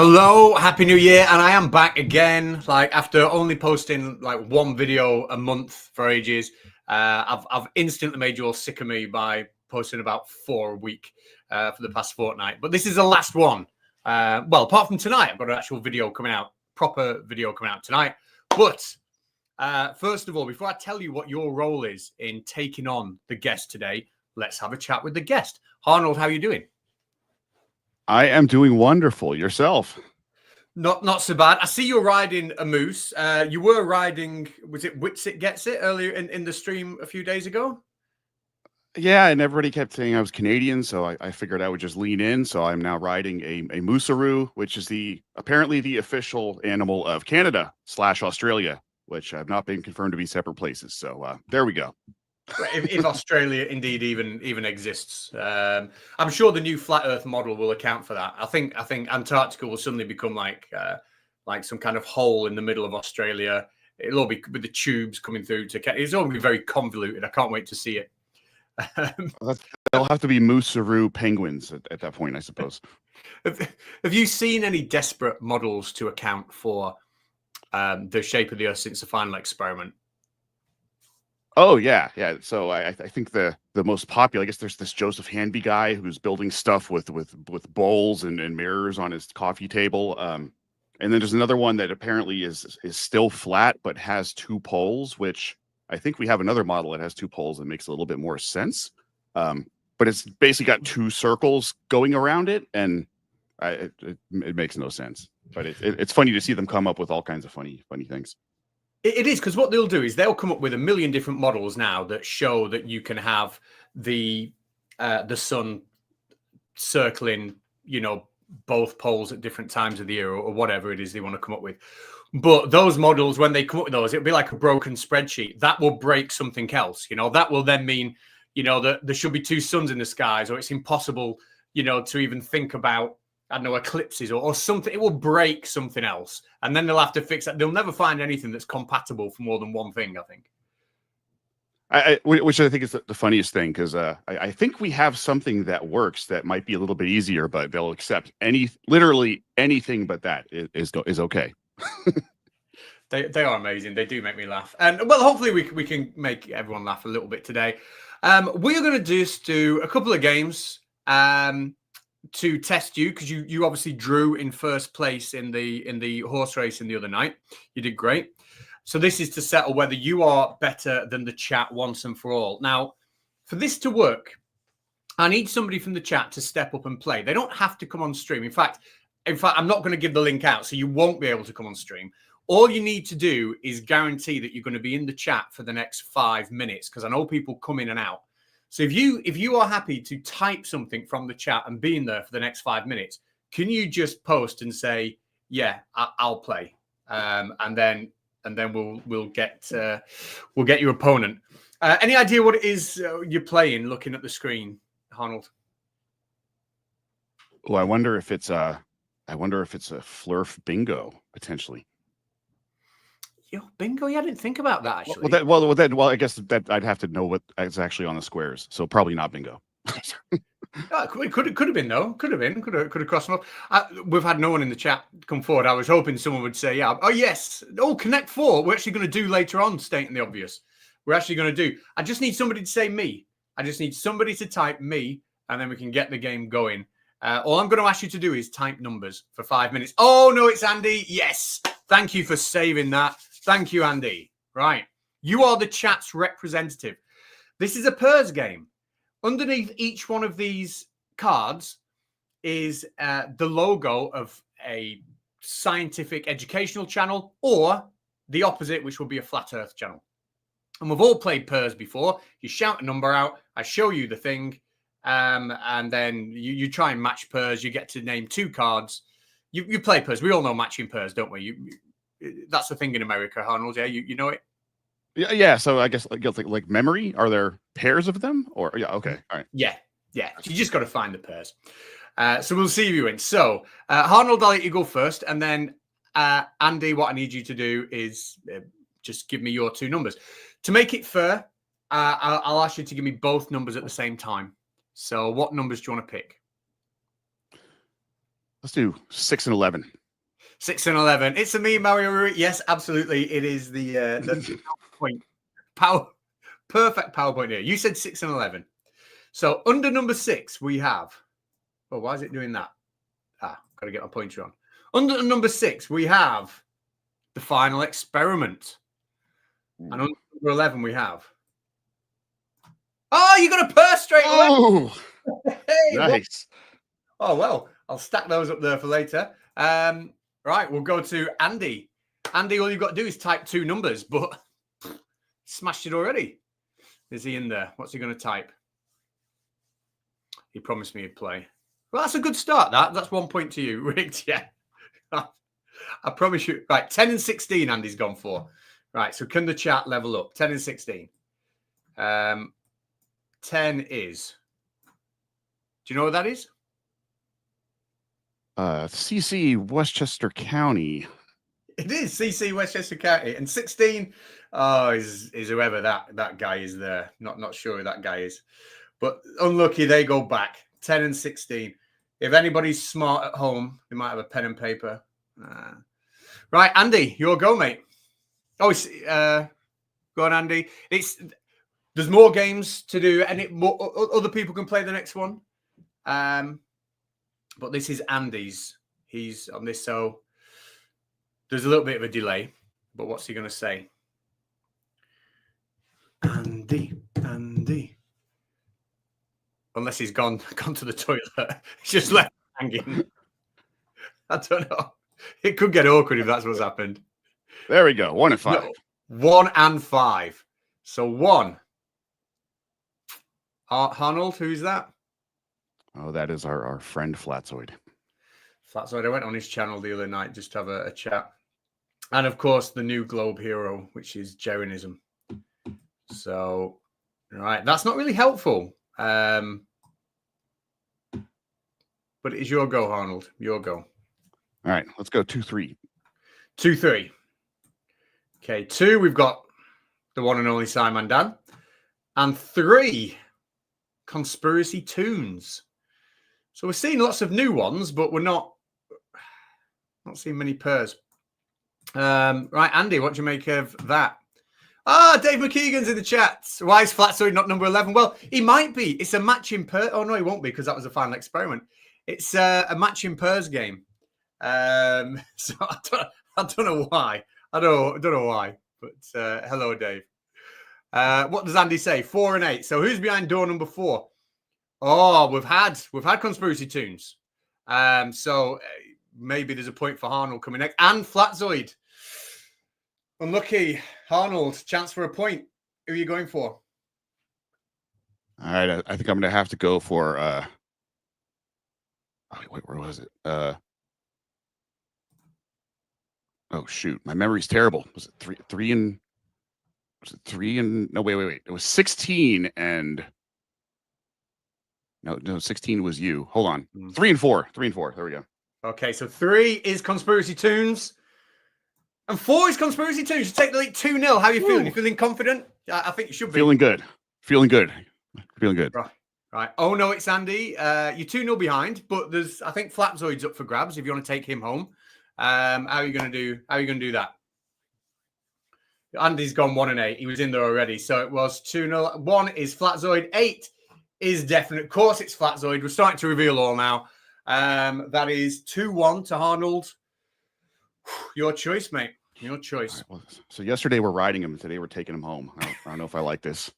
Hello, happy new year, and I am back again. Like after only posting like one video a month for ages, I've instantly made you all sick of me by posting about 4 a week for the past fortnight. But this is the last one. Well, apart from tonight, I've got an actual video coming out, proper video coming out tonight. But first of all, before I tell you what your role is in taking on the guest today, let's have a chat with the guest. Harnold, how are you doing? I am doing wonderful. Yourself? Not so bad. I see you're riding a moose. You were riding, was it Witsit Gets It earlier in the stream a few days ago? Yeah, and everybody kept saying I was Canadian, so I figured I would just lean in. So I'm now riding a moosaroo, which is apparently the official animal of Canada / Australia, which have not been confirmed to be separate places. So there we go. If Australia indeed even exists, I'm sure the new flat Earth model will account for that. I think Antarctica will suddenly become like some kind of hole in the middle of Australia. It'll all be with the tubes coming through it's all going to be very convoluted. I can't wait to see it. They'll have to be moosaroo penguins at that point, I suppose. Have you seen any desperate models to account for the shape of the Earth since the final experiment? Oh yeah. So I think the most popular, I guess, there's this Joseph Hanby guy who's building stuff with bowls and mirrors on his coffee table. And then there's another one that apparently is still flat but has two poles, which I think we have another model that has two poles that makes a little bit more sense. But it's basically got two circles going around it, and it makes no sense. But it's funny to see them come up with all kinds of funny things. It is, because what they'll do is they'll come up with a million different models now that show that you can have the sun circling, both poles at different times of the year or whatever it is they want to come up with. But those models, when they come up with those, it'll be like a broken spreadsheet. That will break something else. That will then mean, that there should be two suns in the skies, or it's impossible, to even think about, I don't know, eclipses or something. It will break something else, and then they'll have to fix that. They'll never find anything that's compatible for more than one thing, I think. Which I think is the funniest thing, because I think we have something that works that might be a little bit easier, but they'll accept literally anything but that is okay. They are amazing. They do make me laugh, and well, hopefully we can make everyone laugh a little bit today. We are going to do a couple of games to test you, because you obviously drew in first place in the horse racing the other night. You did great. So this is to settle whether you are better than the chat once and for all. Now, for this to work, I need somebody from the chat to step up and play. They don't have to come on stream. In fact, I'm not going to give the link out, so you won't be able to come on stream. All you need to do is guarantee that you're going to be in the chat for the next 5 minutes, because I know people come in and out. So if you are happy to type something from the chat and be in there for the next 5 minutes, can you just post and say, yeah, I'll play, and then we'll get your opponent. Any idea what it is you're playing? Looking at the screen, Harnold. Oh, I wonder if it's a Flurf bingo potentially. Bingo? Yeah, I didn't think about that actually. Well, I guess that I'd have to know what is actually on the squares. So probably not bingo. It could have been though. Could have crossed them up. We've had no one in the chat come forward. I was hoping someone would say, yeah. Oh yes. Oh, Connect 4. We're actually going to do later on. Stating the obvious. We're actually going to do. I just need somebody to say me. I just need somebody to type me, and then we can get the game going. All I'm going to ask you to do is type numbers for 5 minutes. Oh no, it's Andy. Yes. Thank you for saving that. Thank you, Andy. Right. You are the chat's representative. This is a pairs game. Underneath each one of these cards is the logo of a scientific educational channel, or the opposite, which will be a flat earth channel. And we've all played pairs before. You shout a number out. I show you the thing. And then you try and match pairs. You get to name two cards. You play pairs. We all know matching pairs, don't we? That's the thing in America, Harnold. Yeah, you know it. Yeah. So I guess like memory. Are there pairs of them? Or yeah, okay, all right. Yeah. You just got to find the pairs. So we'll see if you win. So Harnold, I'll let you go first, and then Andy, what I need you to do is just give me your two numbers. To make it fair, I'll ask you to give me both numbers at the same time. So what numbers do you want to pick? Let's do 6 and 11. 6 and 11. It's a me, Mario Rui. Yes, absolutely. It is the PowerPoint. Perfect PowerPoint here. You said 6 and 11. So under number 6, we have. Oh, why is it doing that? Got to get my pointer on. Under number 6, we have the final experiment. And under number 11, we have. Oh, you got a purse straight away. Oh, Hey, nice. Oh, well, I'll stack those up there for later. Right, we'll go to Andy. Andy, all you've got to do is type 2 numbers, but smashed it already. Is he in there? What's he going to type? He promised me he'd play. Well, that's a good start, That's 1 point to you. Rigged, yeah. I promise you. Right, 10 and 16 Andy's gone for. Right, so can the chat level up? 10 and 16. 10 is... Do you know what that is? CC Westchester County. It is CC Westchester County. And 16 is whoever that guy is there. Not sure who that guy is. But unlucky, they go back. 10 and 16. If anybody's smart at home, they might have a pen and paper. Right, Andy, your go, mate. Oh, go on, Andy. There's more games to do, and other people can play the next one. But this is Andy's. He's on this, so there's a little bit of a delay. But what's he going to say? Andy. Unless he's gone to the toilet. He's just left hanging. I don't know. It could get awkward if that's what's happened. There we go. 1 and 5. No, 1 and 5. So 1. Harnold, who's that? Oh, that is our friend Flatzoid. Flatzoid. I went on his channel the other night just to have a chat. And of course, the new Globe hero, which is Jerinism. So, right, that's not really helpful. But it is your go, Harnold. Your go. All right, let's go 2-3. 2-3. Okay, 2, we've got the one and only Simon Dan. And 3, Conspiracy Tunes. So we're seeing lots of new ones, but we're not seeing many pairs. Right, Andy, what do you make of that? Dave McKeegan's in the chat. Why is Flatzoid not number 11? Well, he might be. It's a match in pairs. Oh, no, he won't be because that was a final experiment. It's a match in pairs game. So I don't know why. I don't know why. But hello, Dave. What does Andy say? 4 and 8. So who's behind door number 4? Oh, we've had Conspiracy Tunes. So maybe there's a point for Harnold coming next. And Flatzoid. Unlucky. Harnold, chance for a point. Who are you going for? All right, I think I'm going to have to go for... wait, where was it? Oh, shoot. My memory's terrible. Was it 3 and... Was it 3 and... No, wait. It was 16 and... No, 16 was you. Hold on. 3 and 4. 3 and 4. There we go. Okay, so 3 is Conspiracy Tunes. And 4 is Conspiracy Tunes. You take the lead 2-0. How are you feeling? You feeling confident? I think you should be. Feeling good. Right. Oh, no, it's Andy. You're 2-0 behind, but I think Flapzoid's up for grabs if you want to take him home. How are you going to do that? Andy's gone 1 and 8. He was in there already. So it was 2-0. 1 is Flatzoid. 8 is definite. Of course, it's Flatzoid. We're starting to reveal all now. That is 2-1 to Harnold. Your choice, mate. Your choice. Right, well, so yesterday we're riding him. Today we're taking him home. I don't know if I like this.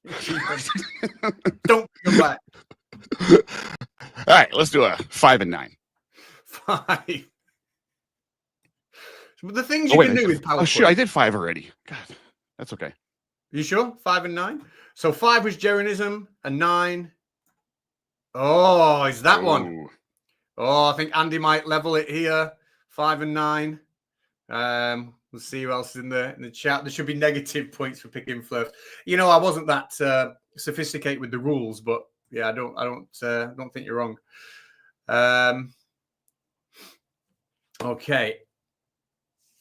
Don't come back. All right, let's do a 5 and 9. 5. So the things you can do with PowerPoint. Oh, shoot, I did 5 already. God, that's okay. You sure? 5 and 9? So 5 was Jerinism and 9. Oh, is that one? Oh, I think Andy might level it here. 5 and 9. We'll see who else is in the chat. There should be negative points for picking first. You know, I wasn't that sophisticated with the rules, but yeah, I don't think you're wrong. Okay,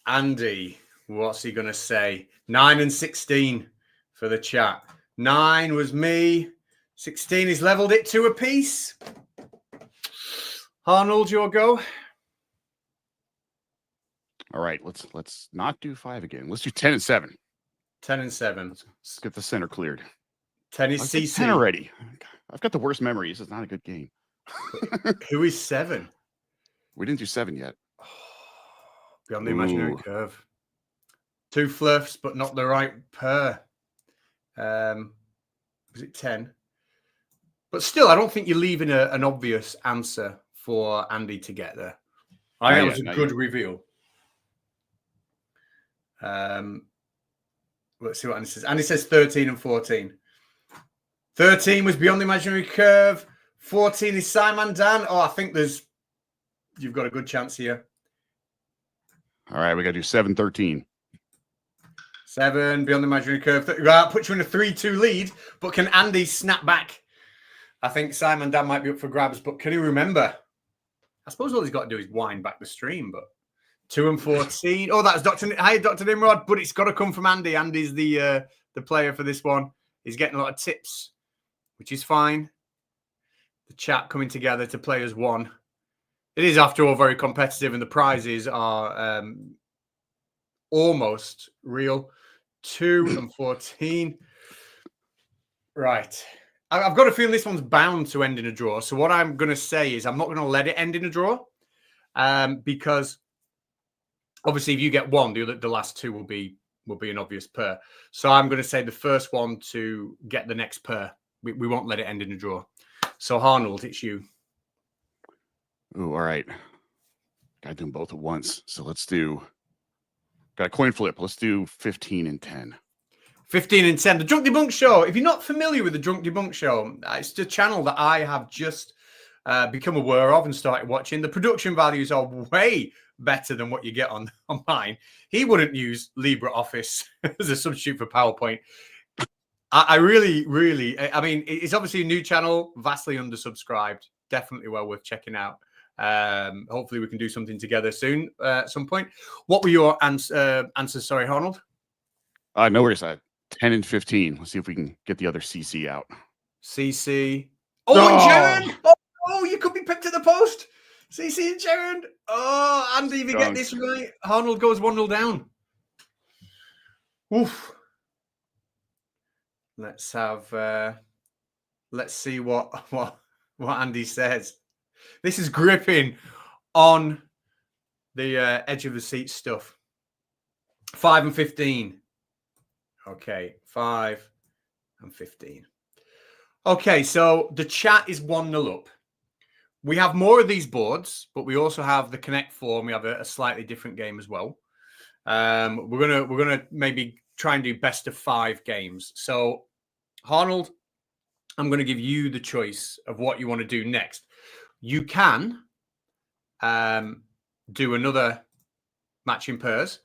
Andy, what's he gonna say? 9 and 16 for the chat. 9 was me. 16 is leveled it 2 apiece. Harnold, your go. All right, let's not do 5 again. Let's do 10 and 7. 10 and 7. Let's get the center cleared. 10 is I've got CC. 10 already. I've got the worst memory. This is not a good game. Who is 7? We didn't do 7 yet. Beyond the imaginary curve. 2 fluffs, but not the right pair. Was it 10? But still, I don't think you're leaving an obvious answer for Andy to get there. I think it was a good reveal. Let's see what Andy says. Andy says 13 and 14. 13 was Beyond the Imaginary Curve. 14 is Simon Dan. Oh, I think you've got a good chance here. All right, we got to do 7, 13. 7, Beyond the Imaginary Curve. That puts you in a 3-2 lead, but can Andy snap back? I think Simon Dan might be up for grabs, but can he remember? I suppose all he's got to do is wind back the stream, but 2 and 14. Oh, that's Dr. Nimrod, but it's got to come from Andy. Andy's the player for this one. He's getting a lot of tips, which is fine. The chat coming together to play as one. It is, after all, very competitive, and the prizes are almost real. 2 and 14. Right. I've got a feeling this one's bound to end in a draw. So what I'm going to say is I'm not going to let it end in a draw, because obviously if you get one, the last 2 will be an obvious pair. So I'm going to say the first one to get the next pair. We won't let it end in a draw. So Harnold, it's you. Ooh, all right. Got to do them both at once. So let's do. Got a coin flip. Let's do 15 and 10. 15 and 10. The Drunk Debunk Show. If you're not familiar with the Drunk Debunk Show, it's the channel that I have just become aware of and started watching. The production values are way better than what you get on mine. He wouldn't use LibreOffice as a substitute for PowerPoint. I really, I mean, it's obviously a new channel, vastly undersubscribed. Definitely well worth checking out. Hopefully we can do something together soon at some point. What were your answers? Sorry, Harnold. No worries. 10 and 15. Let's see if we can get the other CC out. CC. Oh, and Jaron. Oh, you could be picked at the post. CC and Jaron. Oh, Andy, if you get this right, Harnold goes 1-0 down. Oof. Let's see what Andy says. This is gripping on the edge of the seat stuff. 5 and 15. Okay, 5 and 15. Okay, so the chat is 1-0 up. We have more of these boards, but we also have the Connect 4, and we have a slightly different game as well. We're gonna maybe try and do best of 5 games. So, Harnold, I'm going to give you the choice of what you want to do next. You can do another match in pairs,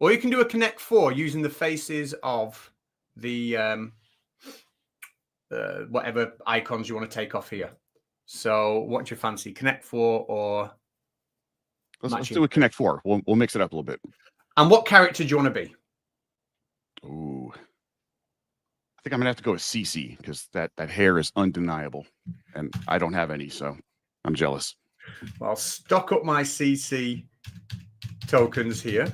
or you can do a Connect 4 using the faces of the whatever icons you want to take off here. So, what do you fancy? Connect 4 or let's do a Connect 4. We'll mix it up a little bit. And what character do you want to be? Ooh, I think I'm gonna have to go with CC because that hair is undeniable, and I don't have any, so I'm jealous. Well, I'll stock up my CC tokens here.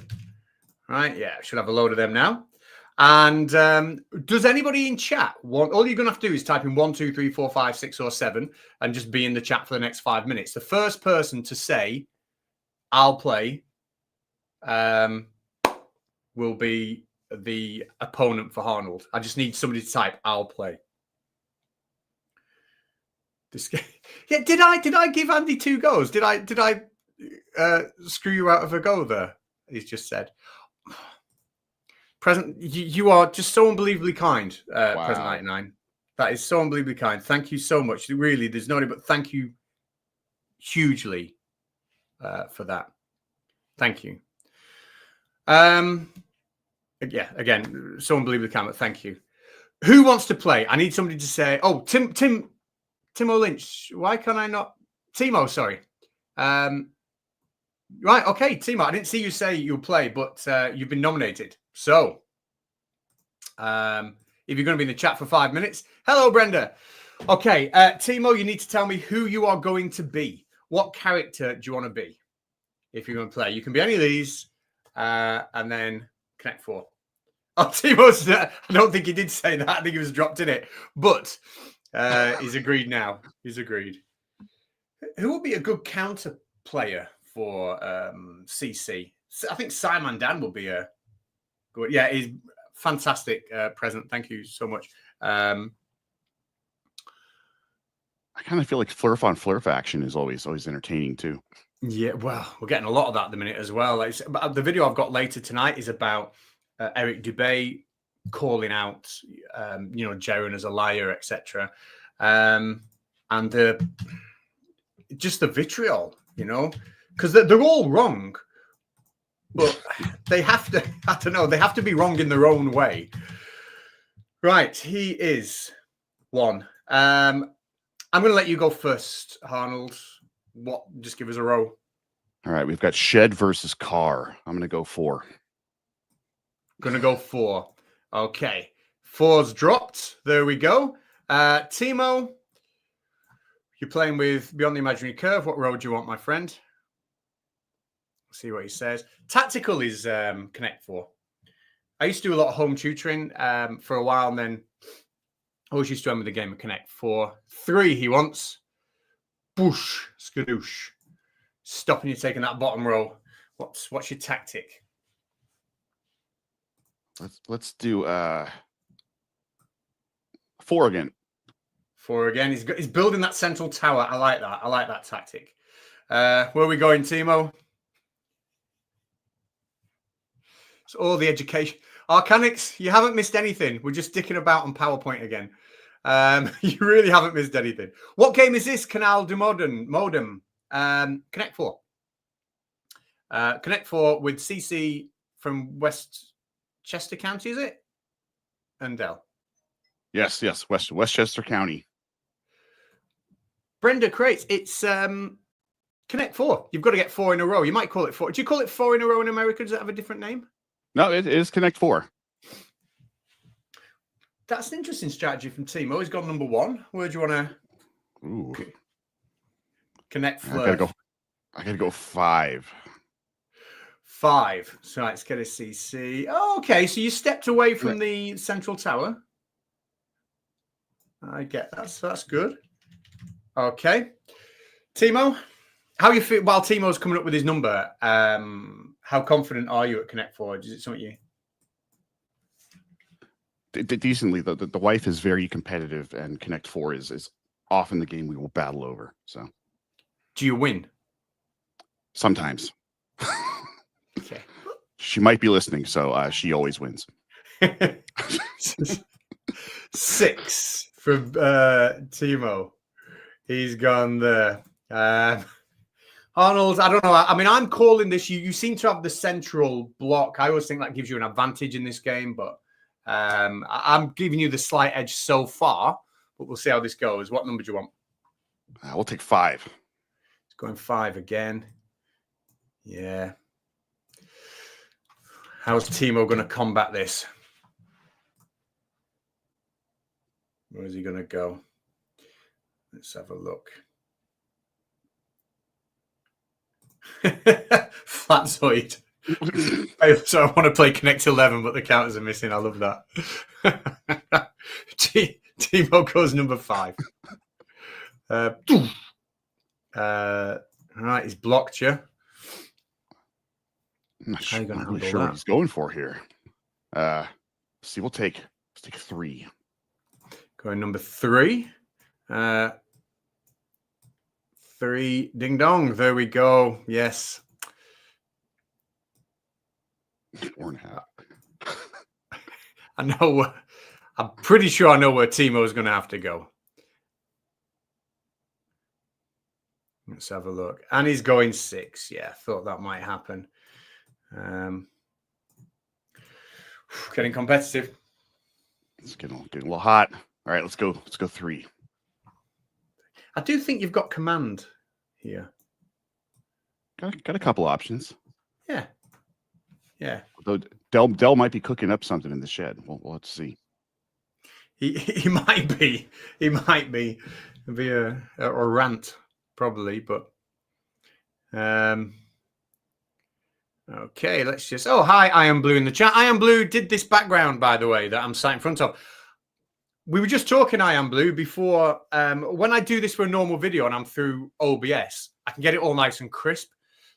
Right, yeah, I should have a load of them now. And does anybody in chat want? All you're gonna have to do is type in 1, 2, 3, 4, 5, 6, or 7, and just be in the chat for the next 5 minutes. The first person to say "I'll play" will be the opponent for Harnold. I just need somebody to type "I'll play." This game. Yeah, did I give Andy 2 goes? Did I screw you out of a go there? He's just said. Present, you are just so unbelievably kind, wow. Present 99. That is so unbelievably kind. Thank you so much. Really, there's no but thank you hugely for that. Thank you. Yeah, again, so unbelievably kind, but thank you. Who wants to play? I need somebody to say, oh, Timo Lynch. Why can I not? Timo, sorry. Right, okay, Timo. I didn't see you say you'll play, but you've been nominated. So, if you're going to be in the chat for 5 minutes, hello, Brenda. Okay, Timo, you need to tell me who you are going to be. What character do you want to be if you're going to play? You can be any of these. and then Connect 4. Oh, Timo's, I don't think he did say that. I think he was dropped in it. But he's agreed now. He's agreed. Who would be a good counter player for CC? I think Simon Dan will be a good. Yeah, he's fantastic present. Thank you so much. I kind of feel like flurf on flurf action is always entertaining too. Yeah, well, we're getting a lot of that at the minute as well. But the video I've got later tonight is about Eric Dubé calling out, Jaron as a liar, etc. And just the vitriol, because they're all wrong, but they have to. I don't know. They have to be wrong in their own way. Right, he is one. I'm going to let you go first, Harnold. Just give us a row. All right, we've got Shed versus Car. I'm going to go 4. Going to go 4. Okay. 4's dropped. There we go. Timo, you're playing with Beyond the Imaginary Curve. What row do you want, my friend? Let's see what he says. Tactical is Connect 4. I used to do a lot of home tutoring for a while, and then I always used to end with a game of Connect 4. 3 he wants. Boosh, skadoosh. Stopping you taking that bottom row. What's your tactic? Let's do 4 again. 4 again. He's building that central tower. I like that. I like that tactic. Where are we going, Timo? It's all the education. Arcanics, you haven't missed anything. We're just dicking about on PowerPoint again. You really haven't missed anything. What game is this? Canal du Modem. Connect 4. Connect 4 with CC from Westchester County, is it? And Dell. Yes, Westchester County. Brenda Crates, it's Connect 4. You've got to get 4 in a row. You might call it 4. Do you call it 4 in a row in America? Does that have a different name? No, it is Connect 4. That's an interesting strategy from Timo. He's gone number 1. Where do you want to Connect 4? I gotta go 5. 5. So let's get a CC. Oh, okay, so you stepped away from the central tower. I get that. So that's good. Okay. Timo, how you feel while Timo's coming up with his number? How confident are you at Connect 4? Is it something you... Decently, the wife is very competitive, and Connect 4 is often the game we will battle over. So, do you win? Sometimes. Okay. She might be listening, so she always wins. 6 from Timo. He's gone there. Arnold, I don't know. I mean, I'm calling this. You seem to have the central block. I always think that gives you an advantage in this game, but I'm giving you the slight edge so far. But we'll see how this goes. What number do you want? We'll take 5. It's going 5 again. Yeah. How's Timo going to combat this? Where is he going to go? Let's have a look. Flatzoid. So I want to play Connect 11, but the counters are missing. I love that. Timo goes number 5. Right, he's blocked you. I'm not really sure what he's going for here. See, let's take 3. Going number 3. 3, ding dong. There we go. Yes. 4.5. I know. I'm pretty sure I know where Timo is going to have to go. Let's have a look. And he's going 6. Yeah, thought that might happen. Getting competitive. It's getting a little hot. All right, let's go 3. I do think you've got command here. Got a couple options. Yeah. Though Dell might be cooking up something in the shed. We'll have to see. He might be. He might be. It'll be a rant probably, but Okay, let's just. Oh, hi, I am Blue in the chat. I am Blue did this background, by the way, that I'm sat in front of. We were just talking, I am Blue, before. When I do this for a normal video and I'm through OBS, I can get it all nice and crisp.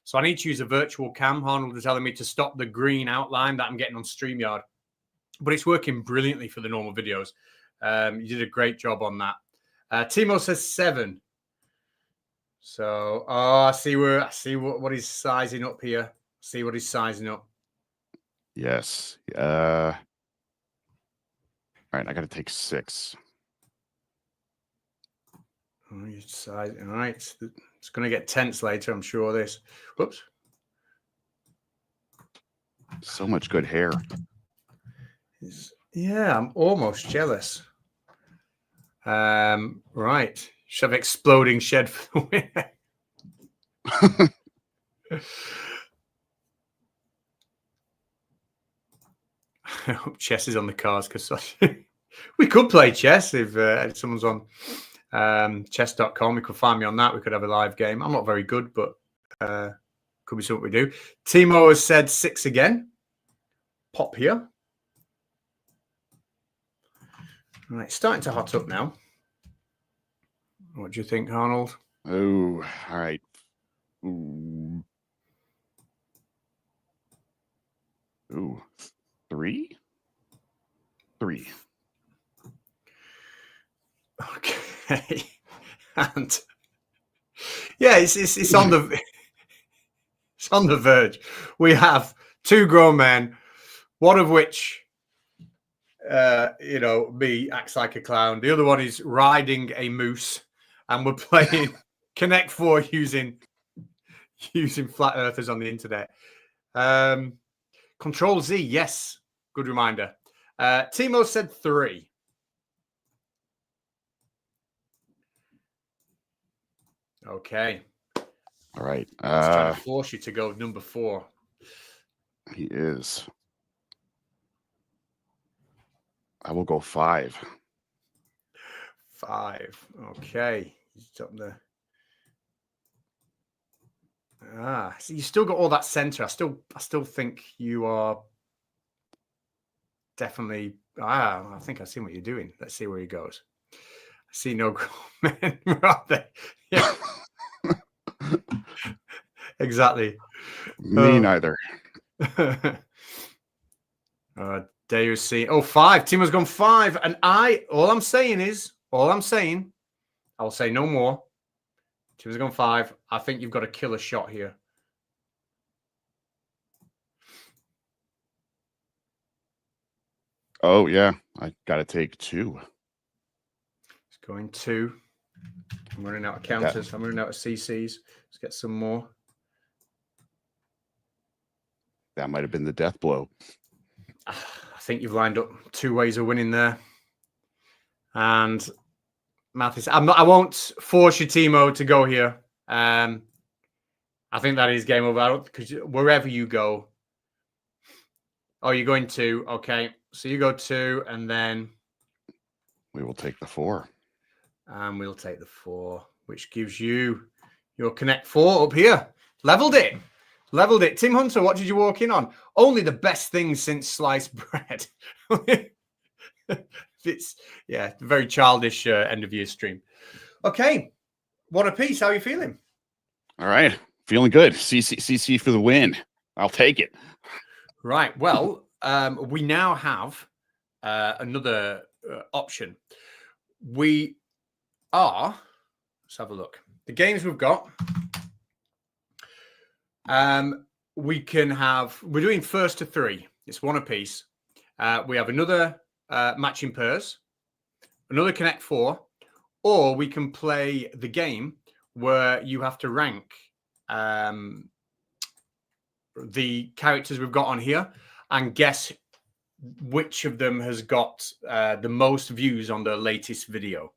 So I need to use a virtual cam. Harnold is telling me to stop the green outline that I'm getting on StreamYard. But it's working brilliantly for the normal videos. You did a great job on that. Timo says 7. So, I see what he's sizing up here. See what he's sizing up. Yes. All right, I got to take 6. All right. It's going to get tense later, I'm sure. This. Whoops. So much good hair. Yeah, I'm almost jealous. Right. Should have exploding shed for the winner. I hope chess is on the cards because we could play chess if someone's on chess.com. We could find me on that. We could have a live game. I'm not very good, but could be something we do. Timo has said 6 again. Pop here. All right, starting to hot up now. What do you think, Harnold? Oh, all right. Ooh. 3? 3. Okay. And yeah, it's on the it's on the verge. We have 2 grown men, one of which me acts like a clown. The other one is riding a moose, and we're playing Connect 4 using flat earthers on the internet. Control Z, yes, good reminder. Timo said 3. Okay. All right. He's trying to force you to go number 4. He is. I will go 5. 5. Okay. He's up there. So you still got all that center. I still think you are definitely. I think I've seen what you're doing. Let's see where he goes. I see no men. Yeah. Exactly. Me neither. Dare see? 5. Timo's gone 5, and all I'm saying. I'll say no more. Timo's gone 5. I think you've got a killer shot here. Oh yeah, I got to take 2. It's going 2. I'm running out of counters. I'm running out of CCs. Let's get some more. That might have been the death blow. I think you've lined up 2 ways of winning there. And Mathis, I won't force you, Timo, to go here. I think that is game over because wherever you go. Oh, you're going 2. Okay. So you go 2, and then we will take the 4. And we'll take the 4, which gives you your Connect 4 up here. Leveled it. Tim Hunter, what did you walk in on? Only the best things since sliced bread. It's very childish end of year stream. Okay, what a piece. How are you feeling? All right, feeling good. CC for the win. I'll take it. Right. Well, we now have another option. Let's have a look. The games we've got. We're doing first to 3. It's 1 apiece. We have another matching pairs, another Connect 4, or we can play the game where you have to rank the characters we've got on here and guess which of them has got the most views on the latest video.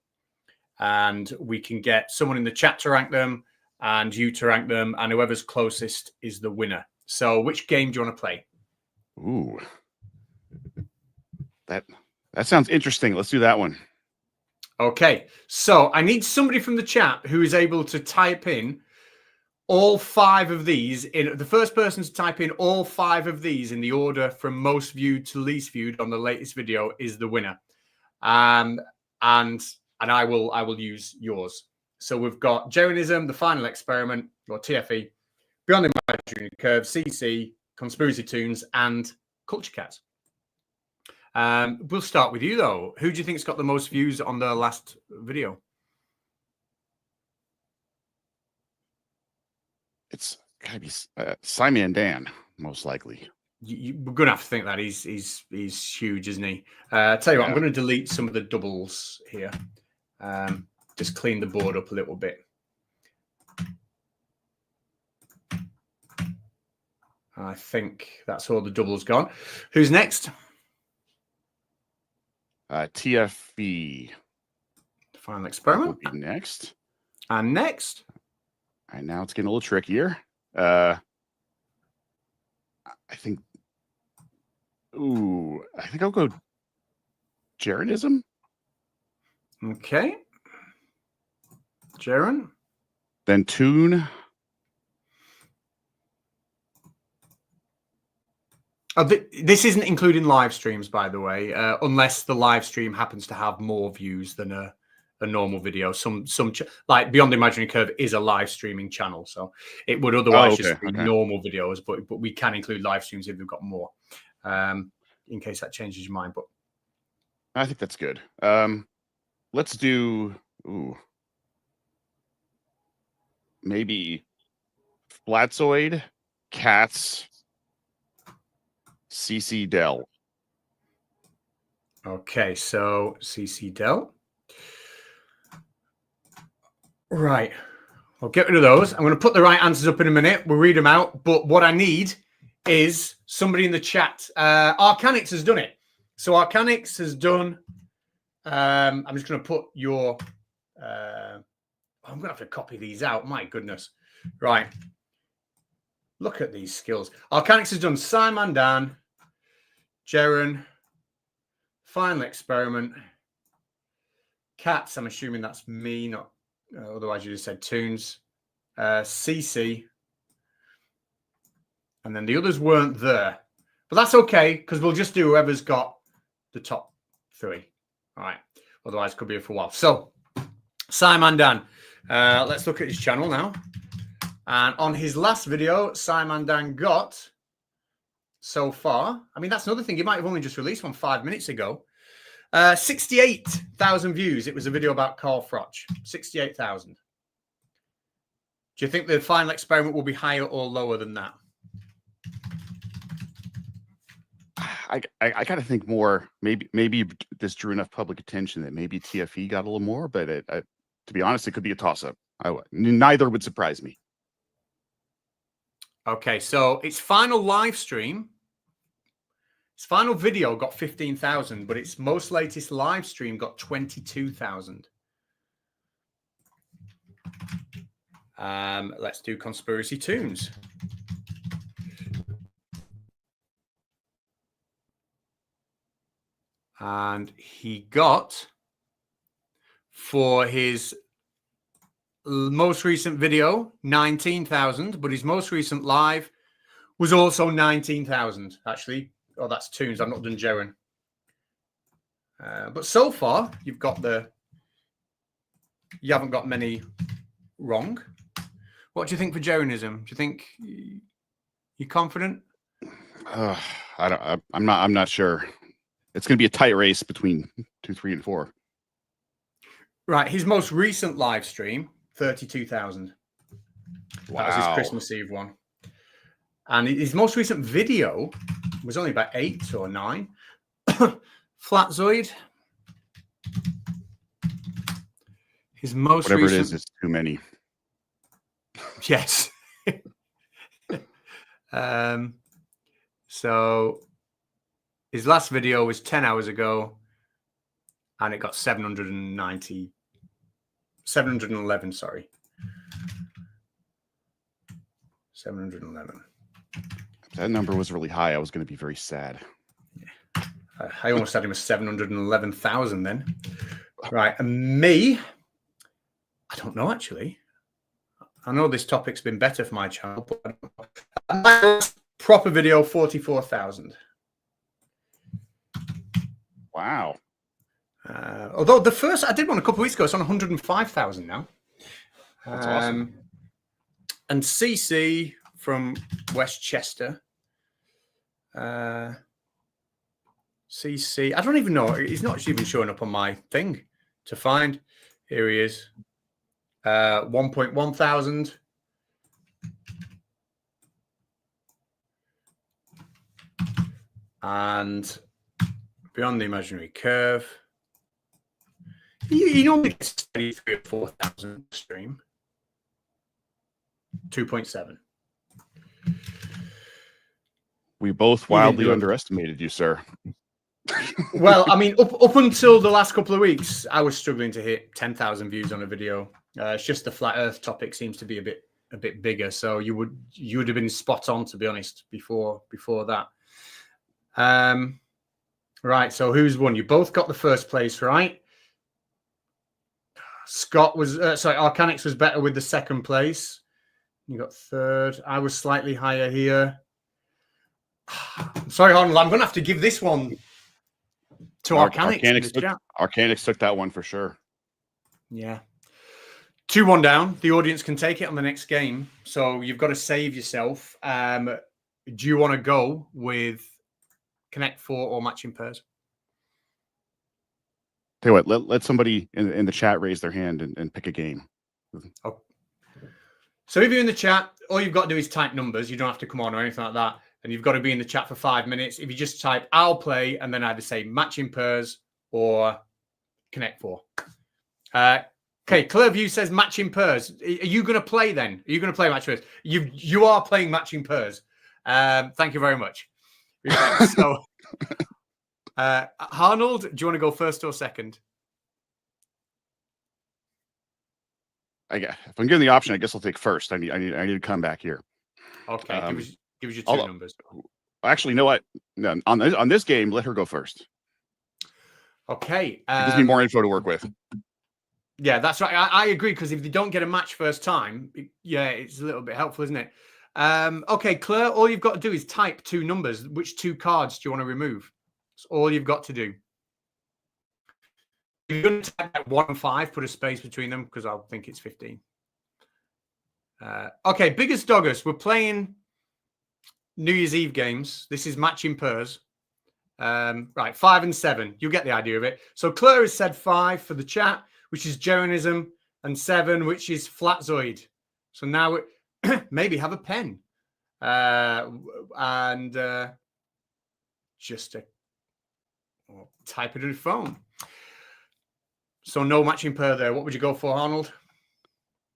And we can get someone in the chat to rank them and you to rank them, and whoever's closest is the winner. So which game do you want to play? Ooh. That sounds interesting. Let's do that one. Okay. So I need somebody from the chat who is able to type in all 5 of these in the first person to type in all 5 of these in the order from most viewed to least viewed on the latest video is the winner. And I will use yours. So we've got Jeranism, The Final Experiment, or TFE, Beyond the Imaginary Curve, CC, Conspiracy Tunes, and Culture Cats. We'll start with you though. Who do you think's got the most views on the last video? It's gotta be Simon Dan, most likely. We're gonna have to think that he's huge, isn't he? Tell you what, I'm going to delete some of the doubles here. Just clean the board up a little bit. I think that's all the doubles gone. Who's next? TFE. The Final Experiment will be next. And next. And now it's getting a little trickier. I think I'll go Jeranism. Okay. Jaren. Then Tune. Oh, this isn't including live streams, by the way, unless the live stream happens to have more views than a normal video. Some like Beyond the Imaginary Curve is a live streaming channel, so it would otherwise just be normal videos. But we can include live streams if we've got more, in case that changes your mind. But I think that's good. Let's do maybe Flatzoid, Cats, CC Dell. Okay, so CC Dell. Right. I'll get rid of those. I'm going to put the right answers up in a minute. We'll read them out. But what I need is somebody in the chat. Arcanix has done it. So Arcanix has done. I'm just going to put your. I'm going to have to copy these out. My goodness. Right. Look at these skills. Arcanix has done Simon Dan, Jaren, Final Experiment, Cats. I'm assuming that's me, not. Otherwise, you just said Tunes, CC, and then the others weren't there. But that's okay, because we'll just do whoever's got the top 3. All right. Otherwise, it could be here for a while. So, Simon Dan. Let's look at his channel now. And on his last video, Simon Dan got, so far, I mean, that's another thing. He might have only just released one 5 minutes ago. 68,000 views. It was a video about Carl Froch. 68,000. Do you think the Final Experiment will be higher or lower than that? I kind of think more. Maybe this drew enough public attention that maybe TFE got a little more. But to be honest, it could be a toss-up. Neither would surprise me. Okay, so its final live stream. Its final video got 15,000, but its most latest live stream got 22,000. Let's do Conspiracy Tunes. And he got, for his most recent video, 19,000, but his most recent live was also 19,000, actually. Oh, that's Tunes. I've not done Jaren. But so far, you haven't got many wrong. What do you think for Jeranism? Do you think you're confident? I'm not sure. It's going to be a tight race between 2, 3, and 4. Right. His most recent live stream, 32,000. Wow. That was his Christmas Eve one. And his most recent video was only about 8 or 9. Flatzoid. His most whatever recent... it is, it's too many. Yes. So his last video was 10 hours ago, and it got 711, sorry. 711. If that number was really high, I was going to be very sad. Yeah. I almost had him as 711,000 then. Right. And me, I don't know, actually. I know this topic's been better for my channel, but proper video, 44,000. Wow. Although the first I did one a couple of weeks ago, it's on 105,000 now. That's awesome. And CC from Westchester. CC, I don't even know. He's not even showing up on my thing to find. Here he is. 1.1 thousand. And Beyond the Imaginary Curve. He normally gets 3,000 or 4,000 stream. 2.7. We both wildly underestimated you, sir. Well, I mean, up until the last couple of weeks, I was struggling to hit 10,000 views on a video. It's just the flat Earth topic seems to be a bit bigger. So you would have been spot on, to be honest, before that. Right. So who's won? You both got the first place, right? Scott was sorry. Arcanix was better with the second place. You got third. I was slightly higher here. Sorry, Harnold. I'm going to have to give this one to Arcanix. Arcanix took that one for sure. Yeah. 2-1 down. The audience can take it on the next game. So you've got to save yourself. Do you want to go with Connect 4 or Matching Pairs? Tell you what, let somebody in the chat raise their hand and pick a game. Oh. So if you're in the chat, all you've got to do is type numbers. You don't have to come on or anything like that. And you've got to be in the chat for 5 minutes. If you just type I'll play and then either say Matching Pairs or Connect 4. Okay, Clearview says Matching Pairs. Are you going to play then? Are you going to play Matching Pairs? You are playing Matching Pairs. Thank you very much. So, Harnold, do you want to go first or second? If I'm given the option, I guess I'll take first. I need to come back here. Okay, give us your two numbers. Actually, you know what? No, on this game, let her go first. Okay. It gives me more info to work with. Yeah, that's right. I agree, because if they don't get a match first time, it's a little bit helpful, isn't it? Okay, Claire, all you've got to do is type two numbers. Which two cards do you want to remove? That's all you've got to do. You're going to type 1 and 5, put a space between them, because I think it's 15. Okay, Biggest Doggers. We're playing New Year's Eve games. This is Matching Pairs. Right, 5 and 7. You'll get the idea of it. So Claire has said 5 for the chat, which is Jeranism, and 7, which is Flatzoid. So now maybe have a pen and just type it in your phone. So no Matching Pair there. What would you go for, Harnold?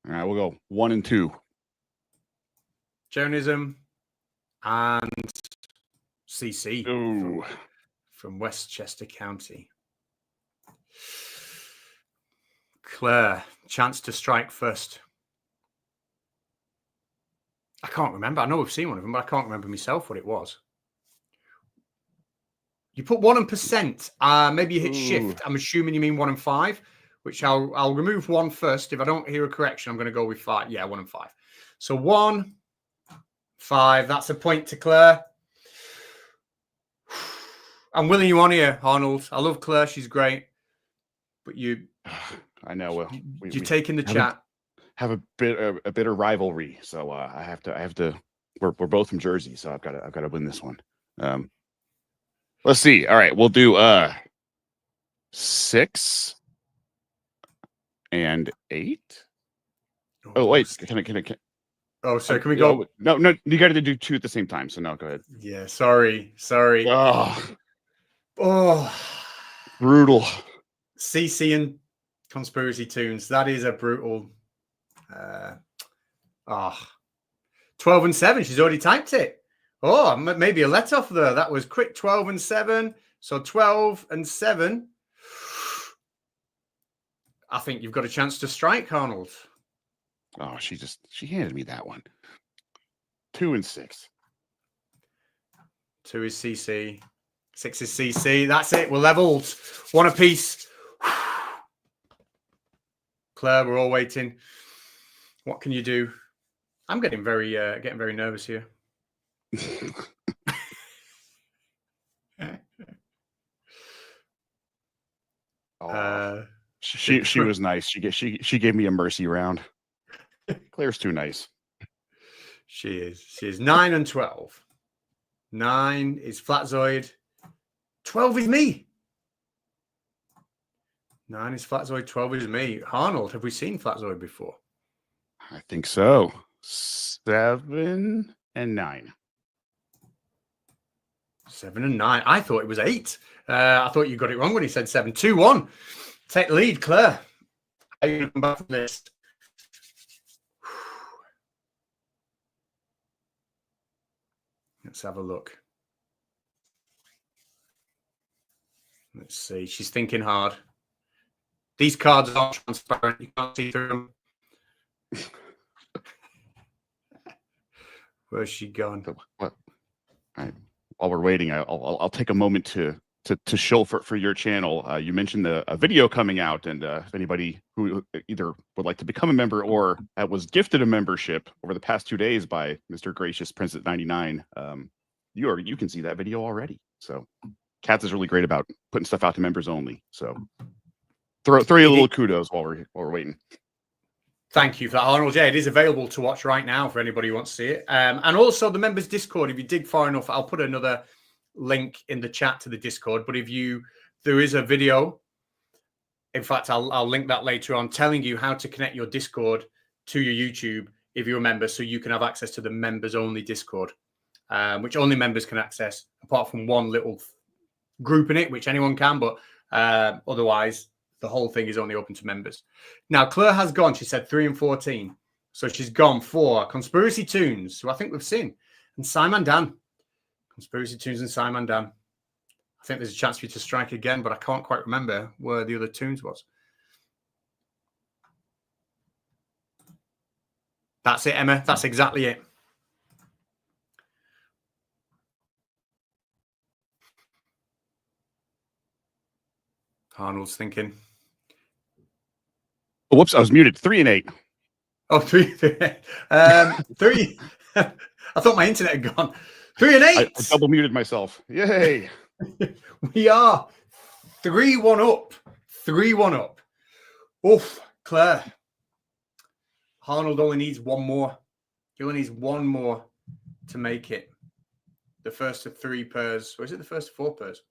All right, we'll go 1 and 2. Jeranism and CC from Westchester County. Claire, chance to strike first. I can't remember. I know we've seen one of them, but I can't remember myself what it was. You put 1 and percent. Maybe you hit shift. I'm assuming you mean 1 and 5, which I'll remove 1 first. If I don't hear a correction, I'm going to go with 5. Yeah, 1 and 5. So 1, 5. That's a point to Claire. I'm willing you on here, Harnold. I love Claire. She's great. But you... I know. You're taking the chat. Have a bit of rivalry, so I have to. We're both from Jersey, so I've got to win this one. Let's see. All right, we'll do 6 and 8. Oh wait, can I? Oh, sorry. Can we go? No. You got to do 2 at the same time. So no, go ahead. Yeah. Sorry. Oh, brutal. CC and Conspiracy Tunes. That is a brutal. 12 and 7. She's already typed it. Oh, maybe a let off there. That was quick. 12 and 7. So 12 and 7. I think you've got a chance to strike, Harnold. Oh, she handed me that one. 2 and 6. 2 is CC. 6 is CC. That's it. We're leveled. 1 apiece. Claire, we're all waiting. What can you do? I'm getting very nervous here. She was nice. She gave me a mercy round. Claire's too nice. She is 9 and 12. 9 is Flatzoid. 12 is me. 9 is Flatzoid. 12 is me. Harnold, have we seen Flatzoid before? I think so. 7 and 9. 7 and 9. I thought it was 8. I thought you got it wrong when he said 7. 2-1. Take the lead, Claire. How are you going to come back from this? Let's have a look. Let's see. She's thinking hard. These cards aren't transparent. You can't see through them. Where's she gone? What? While we're waiting, I'll take a moment to show for your channel. You mentioned a video coming out, and if anybody who either would like to become a member or was gifted a membership over the past 2 days by Mr. Gracious Prince at 99, you can see that video already. So Katz is really great about putting stuff out to members only. So throw you a little kudos while we're waiting. Thank you for that, Arnold. Yeah, it is available to watch right now for anybody who wants to see it. And also the members Discord, if you dig far enough, I'll put another link in the chat to the Discord. But there is a video. In fact, I'll link that later on, telling you how to connect your Discord to your YouTube if you're a member, so you can have access to the members only Discord, which only members can access, apart from one little group in it, which anyone can, but otherwise the whole thing is only open to members. Now, Claire has gone. She said 3 and 14. So she's gone for Conspiracy Tunes, who I think we've seen, and Simon Dan. Conspiracy Tunes and Simon Dan. I think there's a chance for you to strike again, but I can't quite remember where the other tunes was. That's it, Emma. That's exactly it. Arnold's thinking. Oh, whoops, I was muted. 3 and 8. Oh, 3. 3. I thought my internet had gone. 3 and 8. I double muted myself. Yay. We are 3-1 up. 3-1 up. Oof, Claire. Harnold only needs one more. He only needs one more to make it. The first of 3 pairs. Or is it the first of 4 pairs?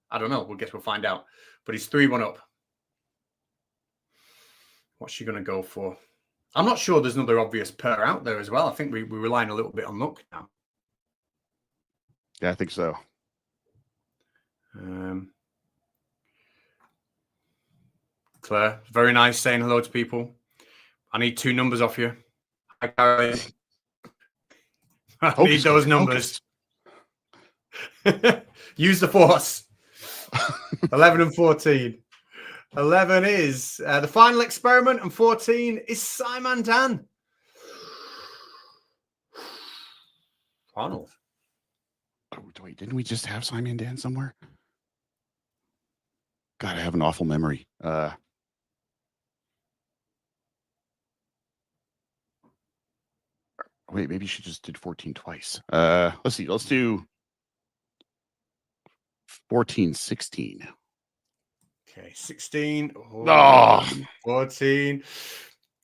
I don't know. We'll find out. But he's 3-1 up. What's she going to go for? I'm not sure there's another obvious pair out there as well. I think we're relying a little bit on luck now. Yeah, I think so. Claire, very nice saying hello to people. I need 2 numbers off you. Hi, Karen. I need those numbers. Use the force. 11 and 14. 11 is the final experiment, and 14 is Simon Dan. Arnold. Oh, wait, didn't we just have Simon Dan somewhere? God, I have an awful memory. Wait, maybe she just did 14 twice. Let's see. Let's do 14, 16. Okay, 16. Oh. 14.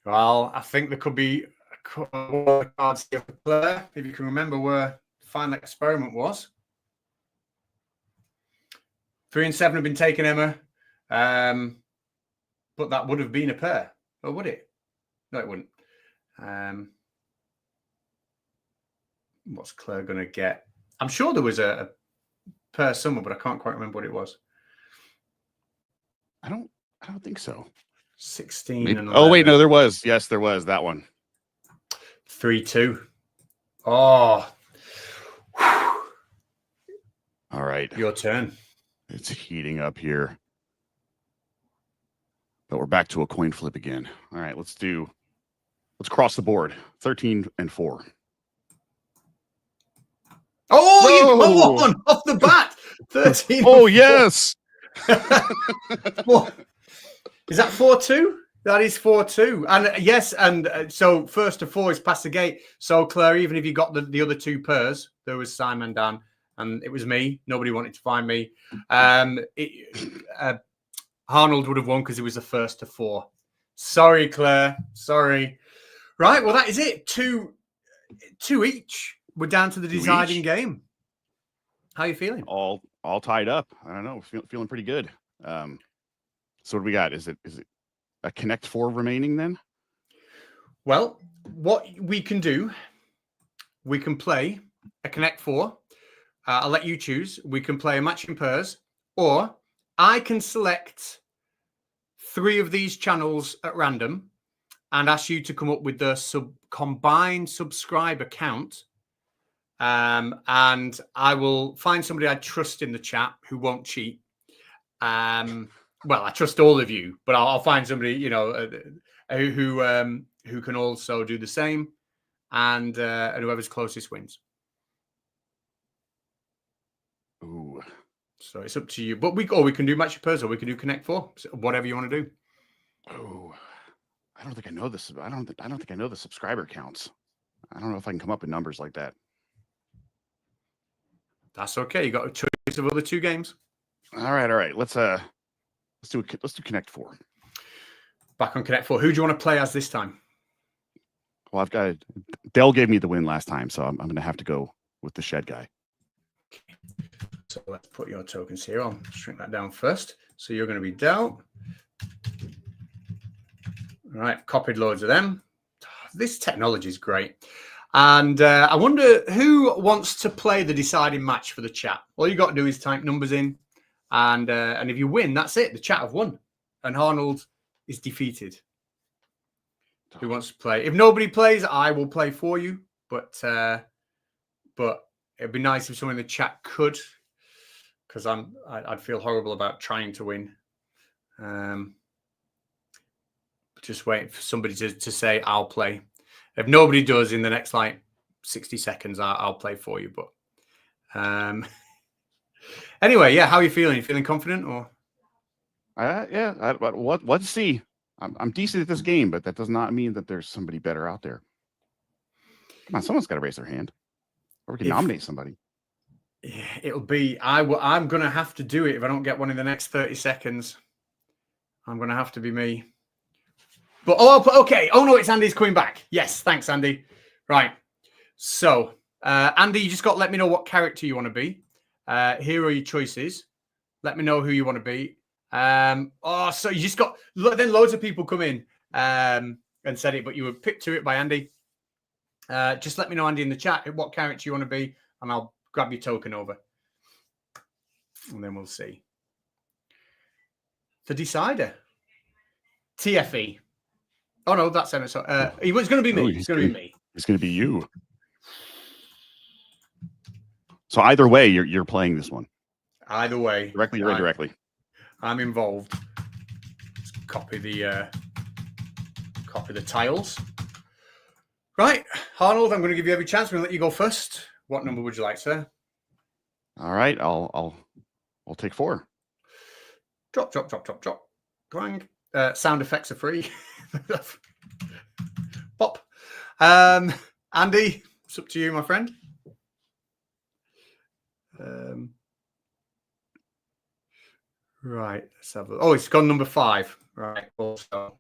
Well, I think there could be a cards here for Claire, if you can remember where the final experiment was. 3 and 7 have been taken, Emma. But that would have been a pair. Or would it? No, it wouldn't. What's Claire going to get? I'm sure there was a pair somewhere, but I can't quite remember what it was. I don't think so. 16 Maybe. and 11. Oh, wait, no, there was. Yes, there was that one. 3-2. Oh. All right. Your turn. It's heating up here. But we're back to a coin flip again. All right, let's cross the board. 13 and 4. Oh, you got one off the bat. 13. Oh, yes. What? Is that 4-2? That is 4-2. And yes, and so first to 4 is past the gate. So, Claire, even if you got the other 2 pairs, there was Simon, Dan, and it was me. Nobody wanted to find me. Harnold would have won because he was the first to 4. Sorry, Claire. Sorry. Right. Well, that is it. 2 each. We're down to the deciding game. How are you feeling? All tied up. I don't know. Feeling pretty good. So what do we got? Is it a Connect 4 remaining then? Well, what we can do, we can play a Connect 4. I'll let you choose. We can play a match in pairs, or I can select 3 of these channels at random and ask you to come up with the combined subscriber count. And I will find somebody I trust in the chat who won't cheat. Well, I trust all of you, but I'll find somebody, you know, who can also do the same, and whoever's closest wins. Ooh. So it's up to you. But we can do match of pairs, or we can do Connect 4, so whatever you want to do. Oh, I don't think I know this. I don't think I know the subscriber counts. I don't know if I can come up with numbers like that. That's okay. You got a choice of other 2 games. All right. Let's do Connect 4. Back on Connect 4. Who do you want to play as this time? Well, I've got Dell gave me the win last time, so I'm going to have to go with the Shed guy. So let's put your tokens here. I'll shrink that down first. So you're going to be Dell. All right, copied loads of them. This technology is great. And I wonder who wants to play the deciding match for the chat. All you got to do is type numbers in, and if you win, that's it. The chat have won, and Harnold is defeated. Who wants to play? If nobody plays, I will play for you. But it'd be nice if someone in the chat could, because I'd feel horrible about trying to win. Just waiting for somebody to say I'll play. If nobody does in the next 60 seconds, I'll play for you. But anyway, yeah, how are you feeling? You feeling confident or? Yeah. Let's see. I'm decent at this game, but that does not mean that there's somebody better out there. Come on, someone's got to raise their hand, or we can nominate somebody. Yeah, it'll be. I'm gonna have to do it if I don't get one in the next 30 seconds. I'm gonna have to be me. But okay. Oh no, it's Andy's coming back. Yes, thanks, Andy. Right. So, Andy, you just got to let me know what character you want to be. Here are your choices. Let me know who you want to be. So you just got then loads of people come in and said it, but you were picked to it by Andy. Just let me know, Andy, in the chat what character you want to be, and I'll grab your token over, and then we'll see. The decider, TFE. Oh no, that's Emma. So it was going to be me. It's going to be me. It's going to be you. So either way, you're playing this one. Either way, directly or indirectly. I'm involved. Let's copy the tiles. Right, Harnold, I'm going to give you every chance. I'm going to let you go first. What number would you like, sir? All right, I'll take 4. Drop. Clang. Sound effects are free. Pop. Andy, it's up to you, my friend. Right, let's have a. Oh, it's gone number 5. Right, also.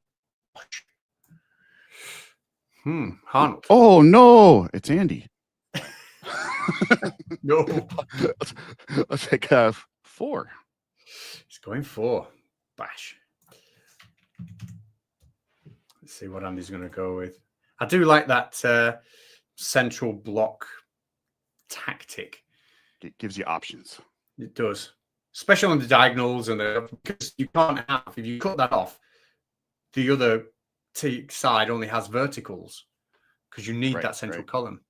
Harnold. Oh no, it's Andy. No. Let's take 4. It's going 4. Bash. Let's see what Andy's going to go with. I do like that central block tactic. It gives you options. It does, especially on the diagonals and because you can't have, if you cut that off, the other side only has verticals because you need that central column.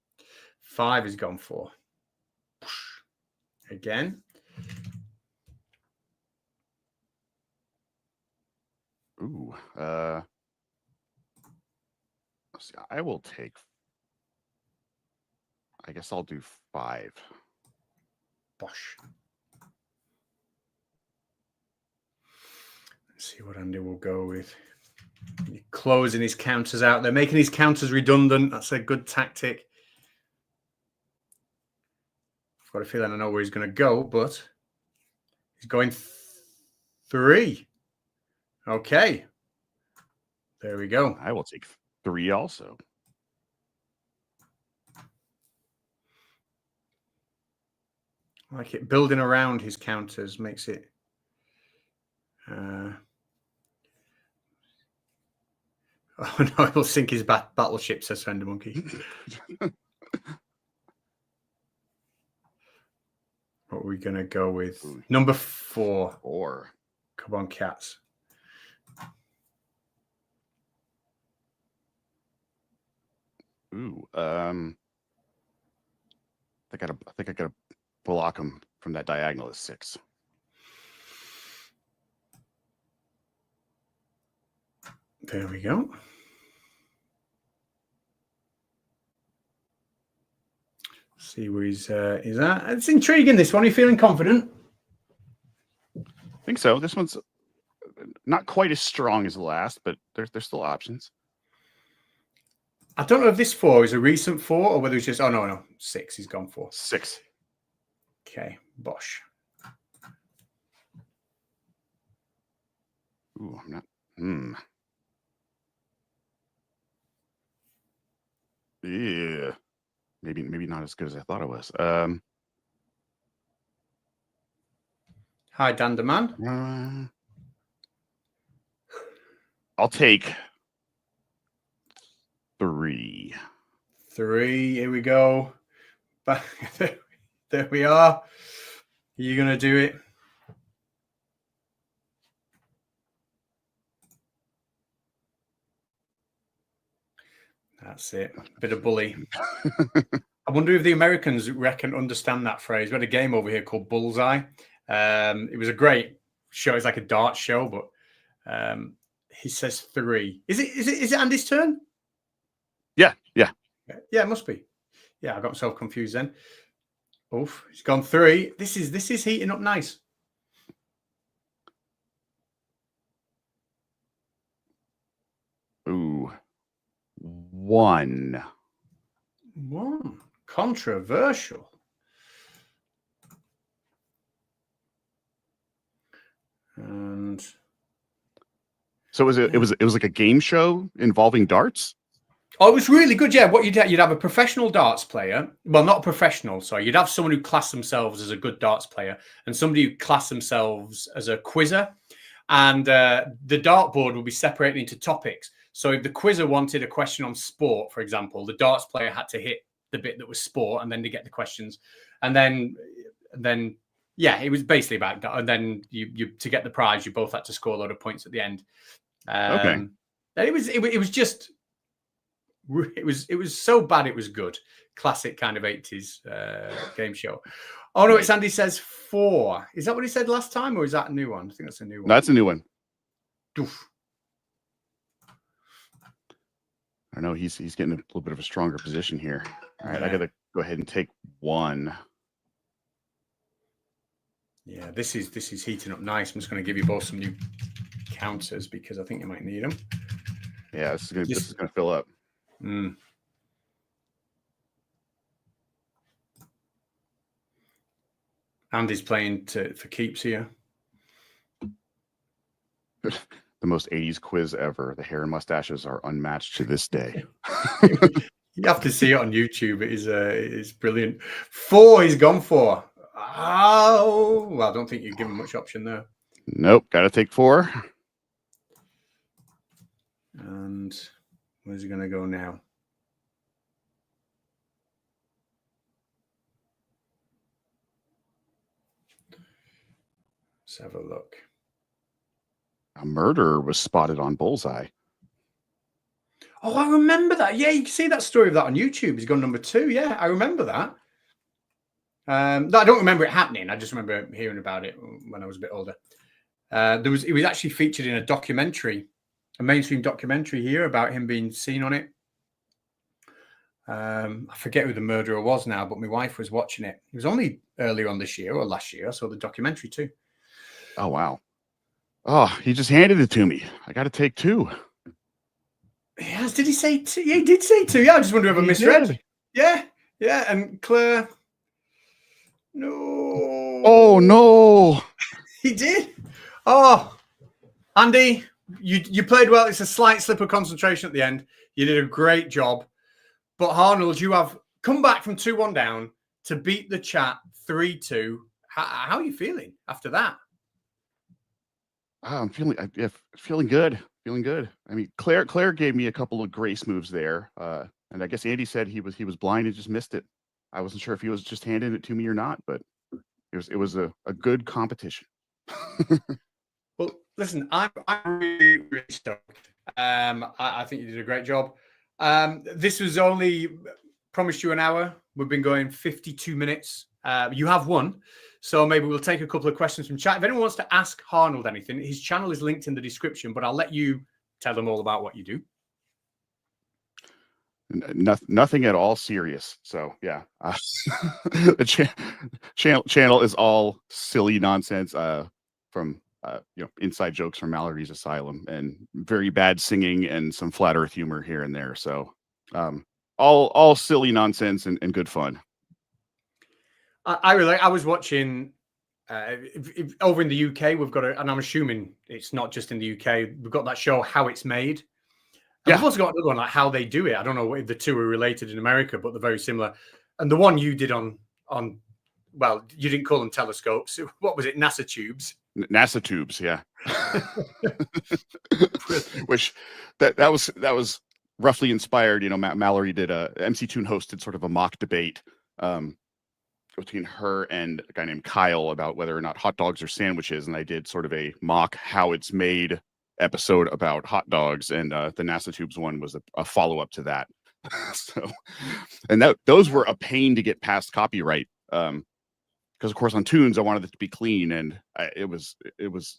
5 is gone for. Again. Ooh. Let's see, I will take. I guess I'll do 5. Bosh. Let's see what Andy will go with. Closing his counters out. They're making his counters redundant. That's a good tactic. I've got a feeling I know where he's going to go, but he's going 3. Okay. There we go. I will take 3 also. I like it. Building around his counters makes it. Oh no, he'll sink his battleship, says Fender Monkey. What are we going to go with? Number 4. 4. Come on, cats. Ooh, I think I gotta block him from that diagonal at 6. There we go. See where he's at. It's intriguing, this one. Are you feeling confident? I think so. This one's not quite as strong as the last, but there's still options. I don't know if this 4 is a recent 4 or whether it's just, oh, no, 6. He's gone for 6. Okay, Bosch. Ooh, I'm not. Yeah. Maybe not as good as I thought it was. Hi, Danderman. I'll take 3. 3. Here we go. There we are. You're going to do it. That's it. Bit of bully. I wonder if the Americans understand that phrase. We had a game over here called Bullseye. It was a great show. It's like a dart show, but he says 3. Is it Andy's turn? Yeah. Yeah, it must be. Yeah, I got myself confused then. Oof, he's gone 3. This is heating up nice. Ooh. 1. Controversial. And so it was like a game show involving darts? Oh, it was really good. Yeah, what you'd have a professional darts player. Well, not a professional, sorry. You'd have someone who classed themselves as a good darts player and somebody who classed themselves as a quizzer. And the dartboard would be separated into topics. So if the quizzer wanted a question on sport, for example, the darts player had to hit the bit that was sport and then to get the questions. And then yeah, it was basically about that. And then you to get the prize, you both had to score a load of points at the end. Okay. It was just... It was so bad it was good. Classic kind of 80s game show. Oh no, it's Andy says 4. Is that what he said last time, or is that a new one? I think that's a new one. That's a new one. Oof. I know he's getting a little bit of a stronger position here. All right, I gotta go ahead and take 1. Yeah, this is heating up nice. I'm just going to give you both some new counters because I think you might need them. Yeah, this is gonna fill up. Andy's playing for keeps here. The most 80s quiz ever. The hair and mustaches are unmatched to this day. You have to see it on YouTube. It is brilliant. 4 he's gone for. Oh, well, I don't think you've given much option there. Nope, gotta take 4. And where's he going to go now? Let's have a look. A murderer was spotted on Bullseye. Oh, I remember that. Yeah, you can see that story of that on YouTube. He's gone number 2. Yeah, I remember that. I don't remember it happening. I just remember hearing about it when I was a bit older. It was actually featured in a documentary, a mainstream documentary here about him being seen on it. I forget who the murderer was now, but my wife was watching it. It was only earlier on this year or last year. I saw the documentary too. Oh, wow. Oh, he just handed it to me. I got to take 2. Did he say two? Yeah, he did say two. Yeah, I just wonder if I misread. Did. Yeah. And Claire. No. Oh no. He did. Oh, Andy, you played well. It's a slight slip of concentration at the end. You did a great job. But Harnold, you have come back from 2-1 down to beat the chat 3-2. How are you feeling after that? I'm feeling good. Feeling good. I mean, Claire gave me a couple of grace moves there, and I guess Andy said he was blind and just missed it. I wasn't sure if he was just handing it to me or not, but it was a good competition. Well, listen, I'm really, really stoked. I think you did a great job. This was only promised you an hour. We've been going 52 minutes. You have won. So maybe we'll take a couple of questions from chat. If anyone wants to ask Harnold anything, his channel is linked in the description, but I'll let you tell them all about what you do. Nothing at all serious. So yeah, the channel is all silly nonsense from inside jokes from Mallory's Asylum and very bad singing and some flat earth humor here and there. So all silly nonsense and good fun. I was watching over in the UK. We've got and I'm assuming it's not just in the UK. We've got that show How It's Made. And we've also got another one like How They Do It. I don't know if the two are related in America, but they're very similar. And the one you did on well, you didn't call them telescopes. What was it? NASA tubes. NASA tubes, yeah. Which that was roughly inspired. Mallory did MC Toon hosted sort of a mock debate between her and a guy named Kyle about whether or not hot dogs are sandwiches, and I did sort of a mock How It's Made episode about hot dogs, and the NASA tubes one was a follow-up to that. So, and those were a pain to get past copyright, because of course on Tunes I wanted it to be clean, and it was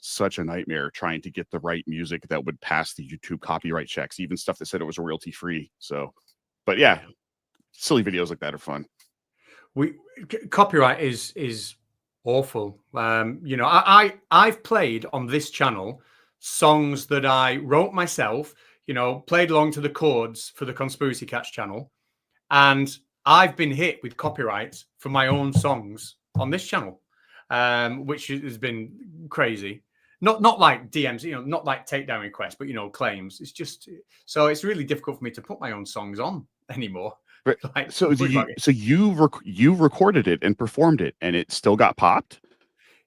such a nightmare trying to get the right music that would pass the YouTube copyright checks, even stuff that said it was royalty free. So, but yeah, silly videos like that are fun. Copyright is awful. I've played on this channel songs that I wrote myself, played along to the chords for the Conspiracy Catch channel. And I've been hit with copyrights for my own songs on this channel, which has been crazy. Not like DMs, not like takedown requests, but, claims. It's just, so it's really difficult for me to put my own songs on anymore. Like, so you recorded it and performed it and it still got popped?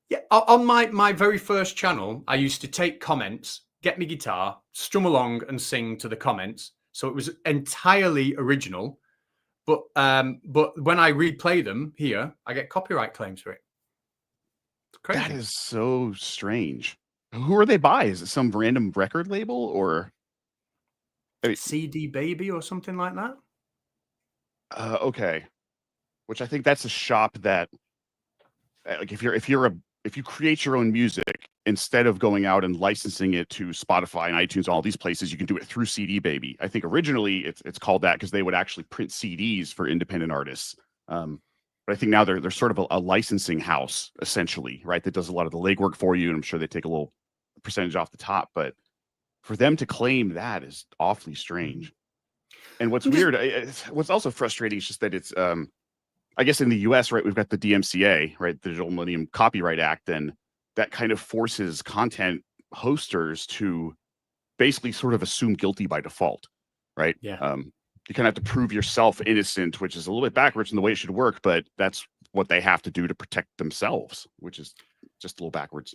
Yeah, on my very first channel, I used to take comments, get my guitar, strum along and sing to the comments. So it was entirely original. But when I replay them here, I get copyright claims for it. It's crazy. That is so strange. Who are they by? Is it some random record label or CD Baby or something like that? Okay. Which I think that's a shop that, like, if you create your own music, instead of going out and licensing it to Spotify and iTunes, all these places, you can do it through CD Baby. I think originally it's called that because they would actually print CDs for independent artists. But I think now they're sort of a licensing house essentially, right? That does a lot of the legwork for you, and I'm sure they take a little percentage off the top. But for them to claim that is awfully strange. And what's weird, what's also frustrating is just that it's, I guess in the US, right, we've got the DMCA, right, the Digital Millennium Copyright Act, and that kind of forces content hosters to basically sort of assume guilty by default, right? Yeah. You kind of have to prove yourself innocent, which is a little bit backwards in the way it should work, but that's what they have to do to protect themselves, which is just a little backwards.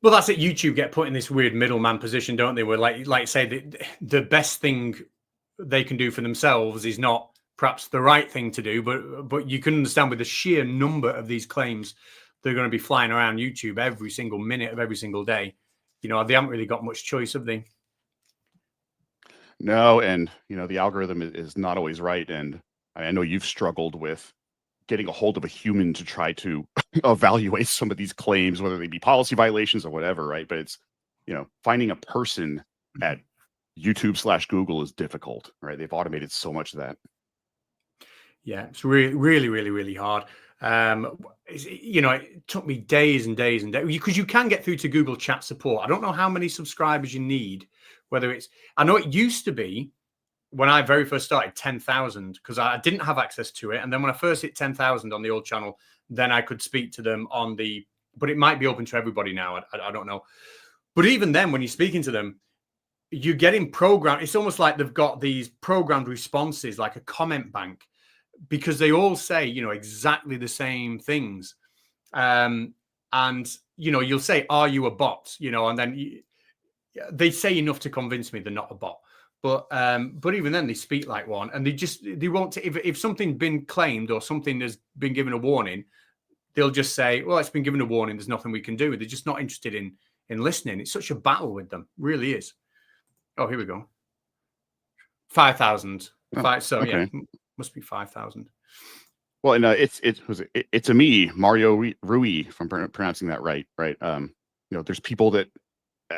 Well, that's it. YouTube get put in this weird middleman position, don't they? Where like say the best thing they can do for themselves is not perhaps the right thing to do, but you can understand with the sheer number of these claims they're going to be flying around YouTube every single minute of every single day. They haven't really got much choice, have they? No, and the algorithm is not always right, and I know you've struggled with getting a hold of a human to try to evaluate some of these claims, whether they be policy violations or whatever, right? But it's finding a person at YouTube/Google is difficult, right? They've automated so much of that. Yeah, it's really, really, really, really hard. It took me days and days and days because you can get through to Google Chat support. I don't know how many subscribers you need, whether it's, I know it used to be when I very first started, 10,000, because I didn't have access to it. And then when I first hit 10,000 on the old channel, then I could speak to them on the, but it might be open to everybody now. I don't know. But even then, when you're speaking to them, you're getting programmed. It's almost like they've got these programmed responses, like a comment bank, because they all say, you know, exactly the same things. And, you know, you'll say, are you a bot? You know, and then they say enough to convince me they're not a bot. But even then, they speak like one, and they won't. If something's been claimed or something has been given a warning, they'll just say, "Well, it's been given a warning. There's nothing we can do." They're just not interested in listening. It's such a battle with them, really is. Oh, here we go. 5,000. So okay. Yeah, must be 5,000. Well, and it's a me, Mario Rui, if I'm pronouncing that right. You know, there's people that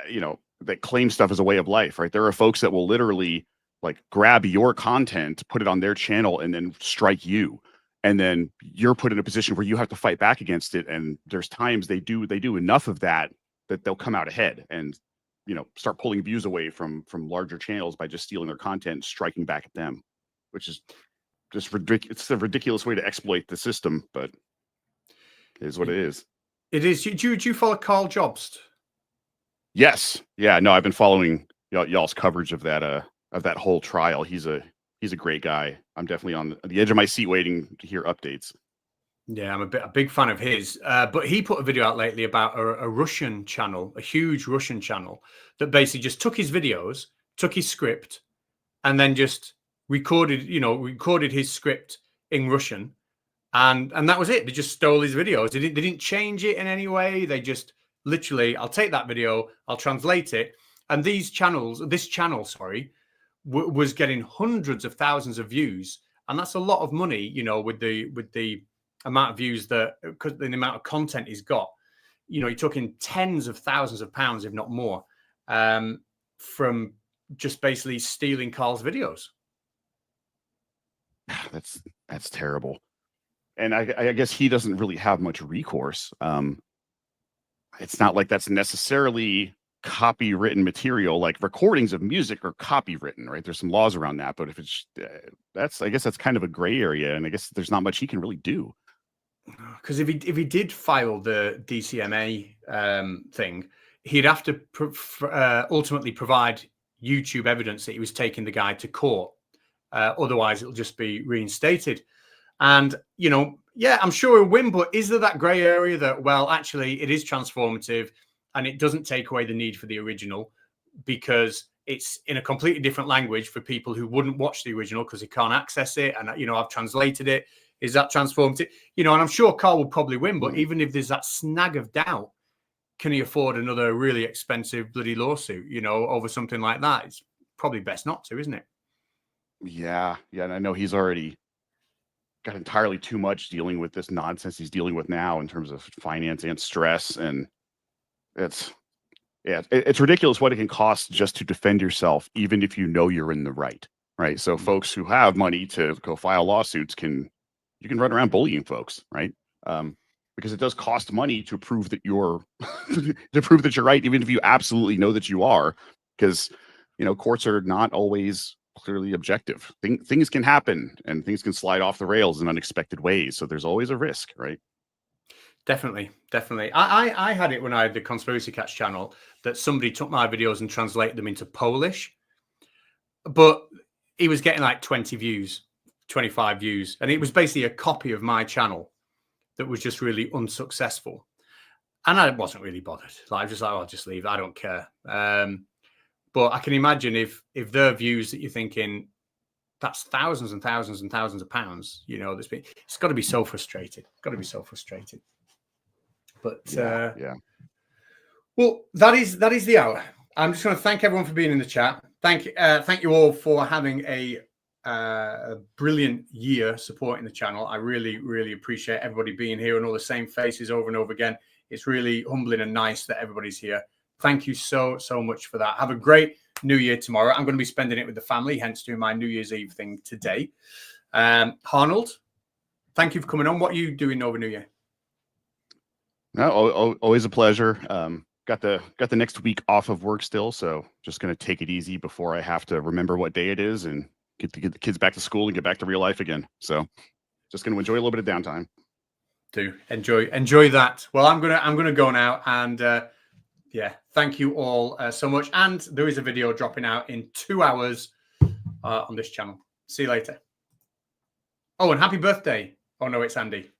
you know, that claim stuff as a way of life, right? There are folks that will literally like grab your content, put it on their channel, and then strike you. And then you're put in a position where you have to fight back against it. And there's times they do enough of that they'll come out ahead and, you know, start pulling views away from larger channels by just stealing their content, striking back at them, which is just ridiculous. It's a ridiculous way to exploit the system, but it is what it is. It is. Do you follow Carl Jobst? Yes. Yeah. No, I've been following y'all's coverage of that whole trial. He's a great guy. I'm definitely on the edge of my seat waiting to hear updates. Yeah, I'm a big fan of his. But he put a video out lately about a Russian channel, a huge Russian channel that basically just took his videos, took his script, and then just recorded his script in Russian. And that was it. They just stole his videos. They didn't change it in any way. They just literally, I'll take that video, I'll translate it. And this channel, was getting hundreds of thousands of views. And that's a lot of money, you know, with the amount of views because the amount of content he's got. You know, he took in tens of thousands of pounds, if not more, from just basically stealing Carl's videos. That's terrible. And I guess he doesn't really have much recourse. It's not like that's necessarily copywritten material. Like recordings of music are copywritten, right? There's some laws around that, but if it's I guess that's kind of a gray area, and I guess there's not much he can really do. Because if he did file the DCMA thing, he'd have to ultimately provide YouTube evidence that he was taking the guy to court. Otherwise, it'll just be reinstated. And, you know, yeah, I'm sure he'll win, but is there that gray area that, well, actually, it is transformative and it doesn't take away the need for the original because it's in a completely different language for people who wouldn't watch the original because they can't access it. And, you know, I've translated it. Is that transformative? You know, and I'm sure Carl will probably win, but even if there's that snag of doubt, can he afford another really expensive bloody lawsuit, you know, over something like that? It's probably best not to, isn't it? Yeah. And I know he's already got entirely too much dealing with this nonsense he's dealing with now in terms of finance and stress. And it's ridiculous what it can cost just to defend yourself, even if you know you're in the right. So folks who have money to go file lawsuits you can run around bullying folks, right? Because it does cost money to prove that you're right, even if you absolutely know that you are, because, you know, courts are not always clearly objective. Things can happen and things can slide off the rails in unexpected ways. So there's always a risk, right? Definitely. I had it when I had the Conspiracy Cats channel that somebody took my videos and translated them into Polish, but he was getting like 20 views, 25 views. And it was basically a copy of my channel that was just really unsuccessful. And I wasn't really bothered. Like, I was just like, I'll just leave. I don't care. But I can imagine if there are views that you're thinking, that's thousands and thousands and thousands of pounds, you know, it's got to be so frustrated. But yeah. Well, that is the hour. I'm just going to thank everyone for being in the chat. Thank you all for having a brilliant year supporting the channel. I really, really appreciate everybody being here and all the same faces over and over again. It's really humbling and nice that everybody's here. Thank you so much for that. Have a great New Year tomorrow. I'm going to be spending it with the family, hence doing my New Year's Eve thing today. Harnold, thank you for coming on. What are you doing over New Year? No, always a pleasure. Got the next week off of work still, so just going to take it easy before I have to remember what day it is and get the kids back to school and get back to real life again. So just going to enjoy a little bit of downtime. Do enjoy that. Well, I'm gonna go now, and yeah, thank you all so much. And there is a video dropping out in 2 hours on this channel. See you later. Oh, and happy birthday. Oh no, it's Andy.